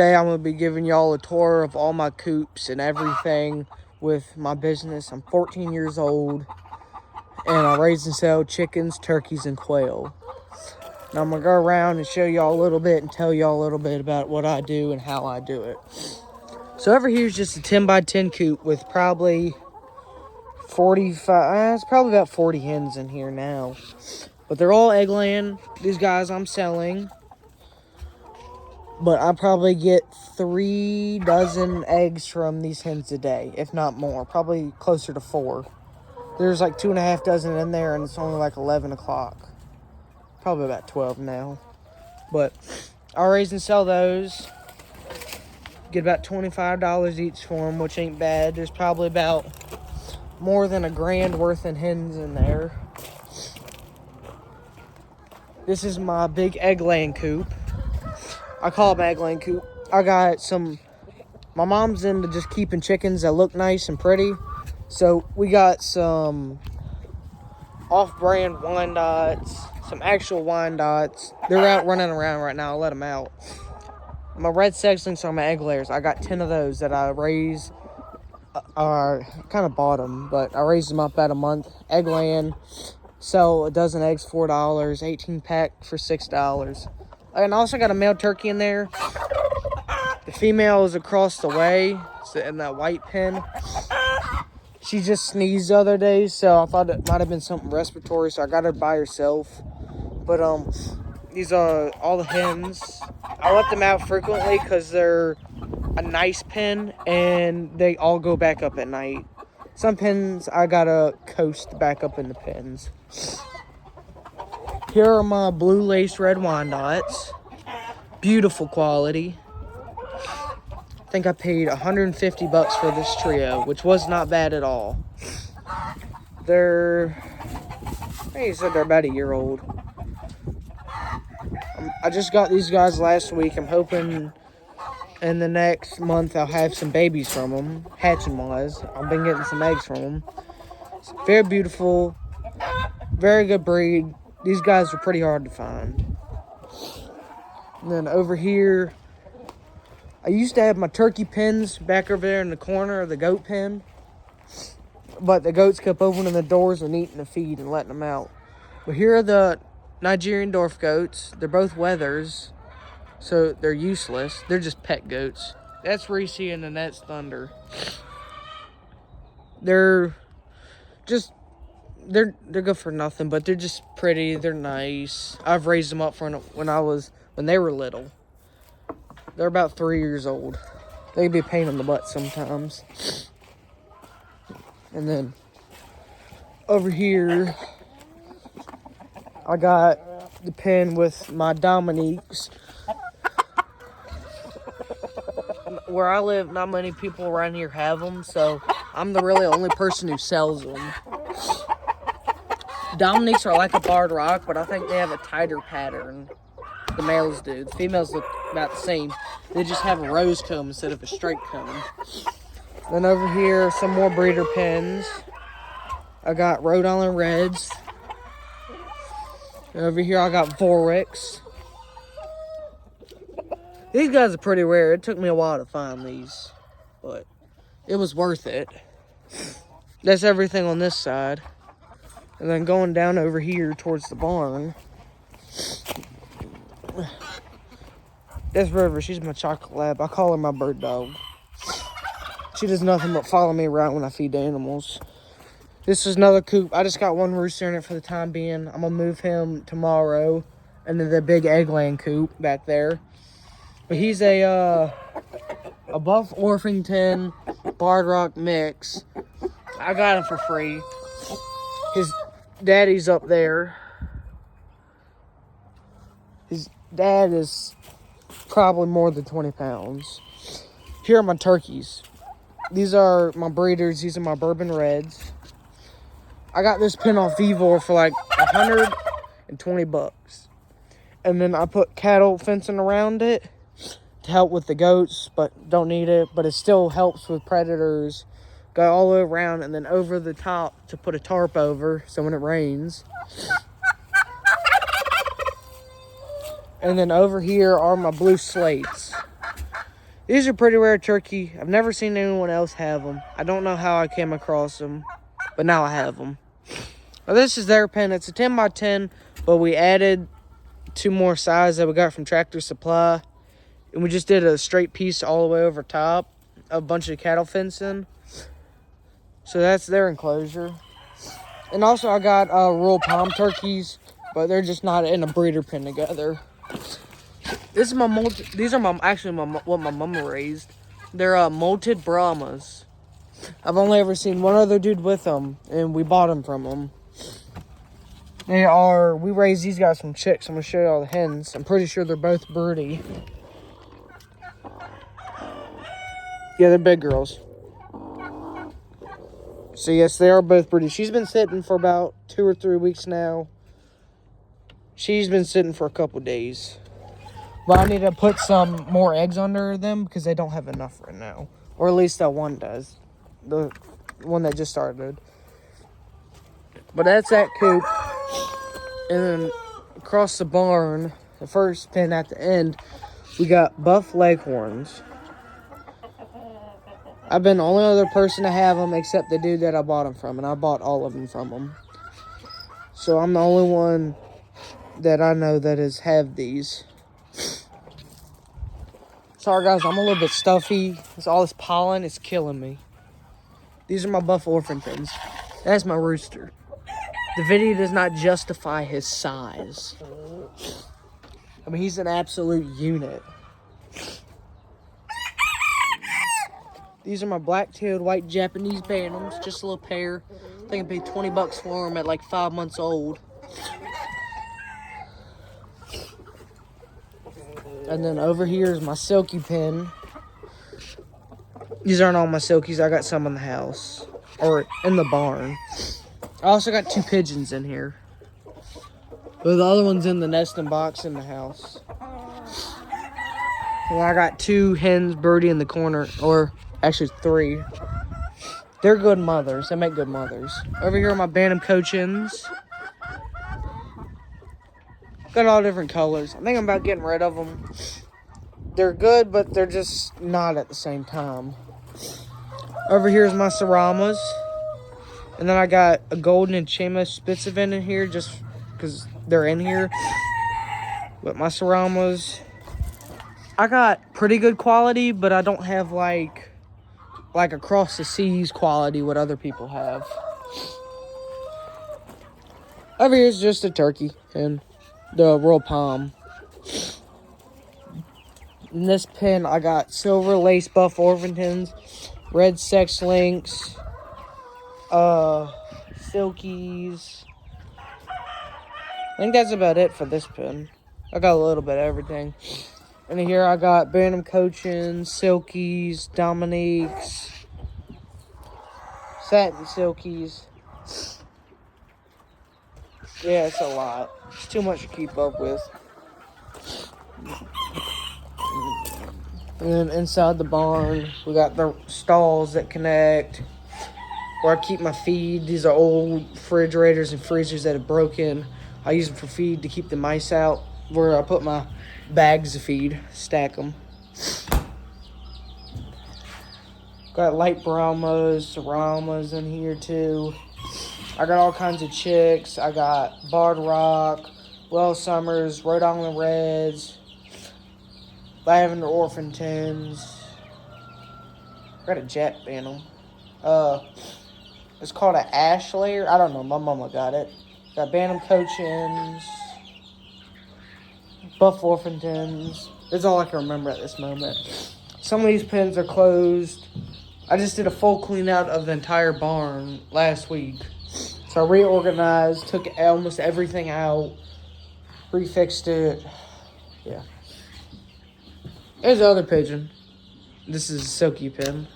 Today I'm going to be giving y'all a tour of all my coops and everything with my business. I'm 14 years old and I raise and sell chickens, turkeys, and quail. Now I'm going to go around and show y'all a little bit and tell y'all a little bit about what I do and how I do it. So over here is just a 10 by 10 coop with probably 45, it's probably about 40 hens in here now. But they're all egg laying. These guys I'm selling. But I probably get 3 dozen eggs from these hens a day, if not more. Probably closer to 4. There's like 2.5 dozen in there, and it's only like 11 o'clock. Probably about 12 now. But I raise and sell those. Get about $25 each for them, which ain't bad. There's probably about more than $1,000 worth in hens in there. This is my big egg laying coop. I call it my egg laying coop. I got some, my mom's into just keeping chickens that look nice and pretty. So we got some off-brand Wyandottes, some actual Wyandottes. They're out running around right now. I'll let them out. My red sexlings are my egg layers. I got 10 of those that I raise. Kind of bought them, but I raised them up about a month. Egg laying. Sell a dozen eggs, $4. 18 pack for $6. And I also got a male turkey in there. The female is across the way, in that white pen. She just sneezed the other day, so I thought it might have been something respiratory, so I got her by herself. But these are all the hens. I let them out frequently because they're a nice pen, and they all go back up at night. Some pens I gotta coast back up in the pens. Here are my blue lace red Wyandottes. Beautiful quality. I think I paid $150 for this trio, which was not bad at all. They're about a year old. I just got these guys last week. I'm hoping in the next month I'll have some babies from them, hatching wise. I've been getting some eggs from them. It's very beautiful, very good breed. These guys are pretty hard to find. And then over here, I used to have my turkey pens back over there in the corner of the goat pen. But the goats kept opening the doors and eating the feed and letting them out. But here are the Nigerian dwarf goats. They're both wethers, so they're useless. They're just pet goats. That's Reese and then that's Thunder. They're good for nothing, but they're just pretty. They're nice. I've raised them up when they were little. They're about 3 years old. They can be a pain in the butt sometimes. And then over here, I got the pen with my Dominiques. Where I live, not many people around here have them, so I'm the really only person who sells them. Dominiques are like a barred rock, but I think they have a tighter pattern. The males do. The females look about the same. They just have a rose comb instead of a straight comb. Then over here, some more breeder pens. I got Rhode Island Reds. And over here, I got Vorwicks. These guys are pretty rare. It took me a while to find these, but it was worth it. That's everything on this side. And then going down over here towards the barn, that's River. She's my chocolate lab. I call her my bird dog. She does nothing but follow me around when I feed the animals. This is another coop. I just got one rooster in it for the time being. I'm going to move him tomorrow into the big egg laying coop back there. But he's a Buff Orpington Barred Rock mix. I got him for free. His daddy's up there. His dad is probably more than 20 pounds. Here are my turkeys. These are my breeders. These are my Bourbon Reds. I got this pen off Vevor for like $120. And then I put cattle fencing around it to help with the goats, but don't need it. But it still helps with predators. Go all the way around and then over the top to put a tarp over so when it rains. And then over here are my blue slates. These are pretty rare turkey. I've never seen anyone else have them. I don't know how I came across them, but now I have them. Now this is their pen. It's a 10 by 10, but we added 2 more sides that we got from Tractor Supply. And we just did a straight piece all the way over top, a bunch of cattle fencing. So that's their enclosure. And also I got rural palm turkeys, but they're just not in a breeder pen together. These are my what my mama raised. They're molted Brahmas. I've only ever seen one other dude with them, and we bought them from him. We raised these guys from chicks. I'm gonna show you all the hens. I'm pretty sure they're both broody. Yeah, they're big girls. So yes, they are both broody. She's been sitting for about 2 or 3 weeks now. She's been sitting for a couple days. But I need to put some more eggs under them because they don't have enough right now. Or at least that one does. The one that just started. But that's that coop. And then across the barn, the first pen at the end, we got buff leghorns. I've been the only other person to have them except the dude that I bought them from. And I bought all of them from him. So I'm the only one that I know that have these. Sorry guys, I'm a little bit stuffy. It's all this pollen, it's killing me. These are my buff Orpingtons. That's my rooster. The video does not justify his size. I mean, he's an absolute unit. These are my black-tailed white Japanese Bantams, just a little pair. I think I paid $20 for them at like 5 months old. And then over here is my silky pen. These aren't all my silkies. I got some in the house. Or in the barn. I also got 2 pigeons in here. But the other one's in the nesting box in the house. And I got 2 hens birdie in the corner. Or actually 3. They're good mothers. They make good mothers. Over here are my Bantam Cochins. Got all different colors. I think I'm about getting rid of them. They're good, but they're just not at the same time. Over here is my Saramas. And then I got a golden and Chema Spitzevin in here just because they're in here. But my Saramas, I got pretty good quality, but I don't have like across the seas quality what other people have. Over here is just a turkey and the royal palm. In this pen, I got silver lace buff Orpingtons, red sex links, silkies. I think that's about it for this pen. I got a little bit of everything. And here I got Bantam Cochins, silkies, Dominiques, satin silkies. Yeah, it's a lot. It's too much to keep up with. And then inside the barn, we got the stalls that connect where I keep my feed. These are old refrigerators and freezers that have broken. I use them for feed to keep the mice out. Where I put my bags of feed, stack them. Got light Brahmas, Saramas in here too. I got all kinds of chicks. I got Barred Rock, Well Summers, Rhode Island Reds, Lavender Orpingtons. I got a Jet Bantam. It's called an Ash Layer. I don't know. My mama got it. Got Bantam Cochins, Buff Orpingtons. That's all I can remember at this moment. Some of these pens are closed. I just did a full clean out of the entire barn last week. So I reorganized, took almost everything out, refixed it. Yeah. There's the other pigeon. This is a silky pen.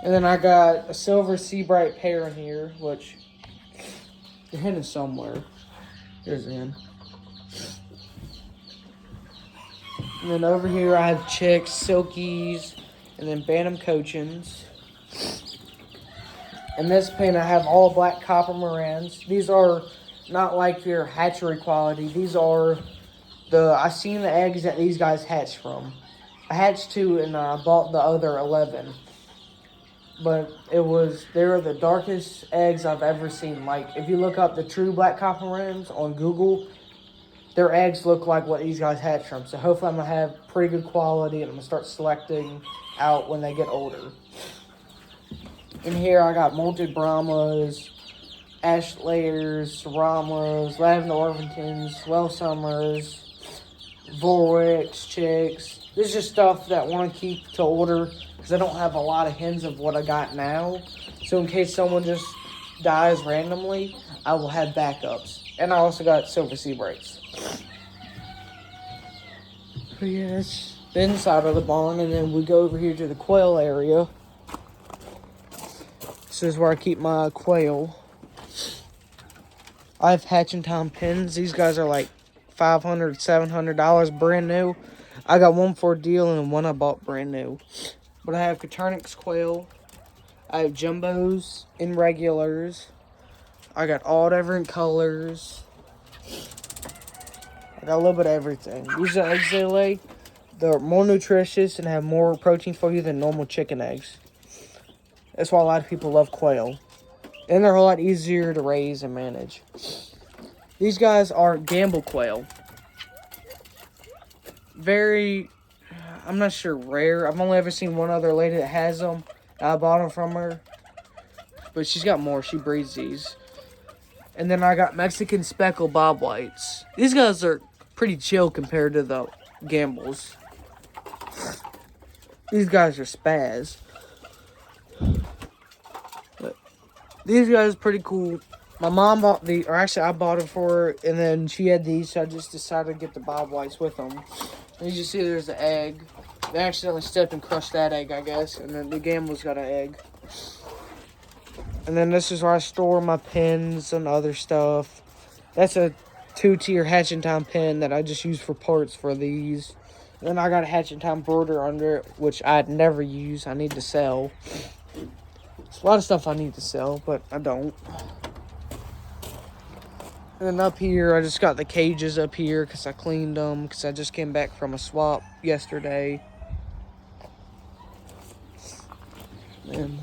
And then I got a silver Seabright pair in here, which the hen is somewhere. Here's the hen. And then over here I have chicks, silkies, and then Bantam Cochins. In this pen I have all black copper Morans. These are not like your hatchery quality. These are I seen the eggs that these guys hatch from. I hatched 2 and I bought the other 11. But they were the darkest eggs I've ever seen. Like, if you look up the true black copper wrens on Google, their eggs look like what these guys hatch from. So hopefully I'm going to have pretty good quality and I'm going to start selecting out when they get older. In here I got molted Brahmas, Ashlayers, Ramas, Lavender Orpingtons, Well Summers, Vorwicks, Chicks. This is just stuff that I want to keep to order because I don't have a lot of hens of what I got now. So in case someone just dies randomly, I will have backups. And I also got silver sea breaks. But yeah, that's the inside of the barn. And then we go over here to the quail area. This is where I keep my quail. I have Hatching Time pins. These guys are like $500, $700 brand new. I got one for a deal and one I bought brand new. But I have Coturnix quail. I have jumbos and regulars. I got all different colors. I got a little bit of everything. These are eggs they lay. They're more nutritious and have more protein for you than normal chicken eggs. That's why a lot of people love quail. And they're a lot easier to raise and manage. These guys are Gamble quail. Very, I'm not sure, rare. I've only ever seen one other lady that has them. I bought them from her. But she's got more. She breeds these. And then I got Mexican speckled bob whites. These guys are pretty chill compared to the Gambles. These guys are spaz. But these guys are pretty cool. My mom bought or actually I bought them for her, and then she had these, so I just decided to get the bob whites with them. And you see there's the egg. They accidentally stepped and crushed that egg, I guess. And then the Gambles got an egg. And then this is where I store my pins and other stuff. That's a 2-tier Hatching Time pin that I just use for parts for these. And then I got a Hatching Time brooder under it, which I'd never use. I need to sell. There's a lot of stuff I need to sell, but I don't. And then up here, I just got the cages up here because I cleaned them because I just came back from a swap yesterday. And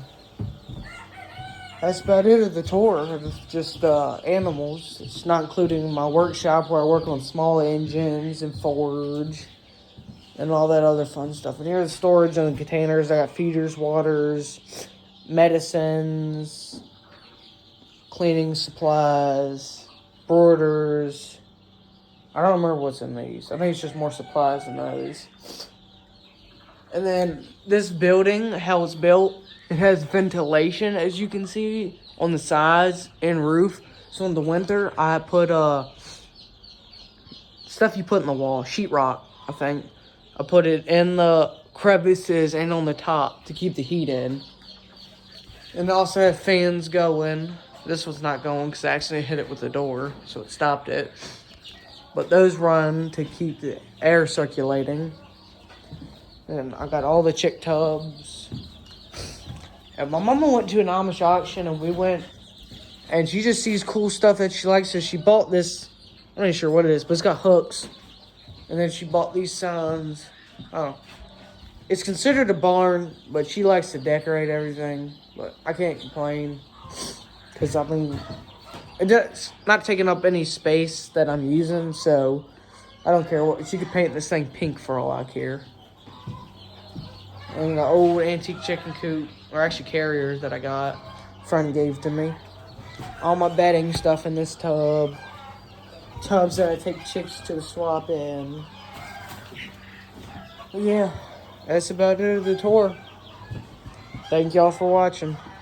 that's about it of the tour. It's just animals. It's not including my workshop where I work on small engines and forge and all that other fun stuff. And here's the storage and the containers. I got feeders, waters, medicines, cleaning supplies, brooders. I don't remember what's in these. I think it's just more supplies than those. And then this building, how it's built, it has ventilation, as you can see, on the sides and roof. So in the winter, I put stuff you put in the wall, sheetrock, I think. I put it in the crevices and on the top to keep the heat in. And I also have fans going. This one's not going because I accidentally hit it with the door, so it stopped it. But those run to keep the air circulating. And I got all the chick tubs. And my mama went to an Amish auction and we went, and she just sees cool stuff that she likes, so she bought this. I'm not sure what it is, but it's got hooks. And then she bought these signs. Oh, it's considered a barn, but she likes to decorate everything. But I can't complain. Because, I mean, it's not taking up any space that I'm using, so I don't care what. She could paint this thing pink for all I care. And the old antique chicken coop, or actually carriers that I got, friend gave to me. All my bedding stuff in this tub. Tubs that I take chicks to the swap in. But yeah, that's about it of the tour. Thank y'all for watching.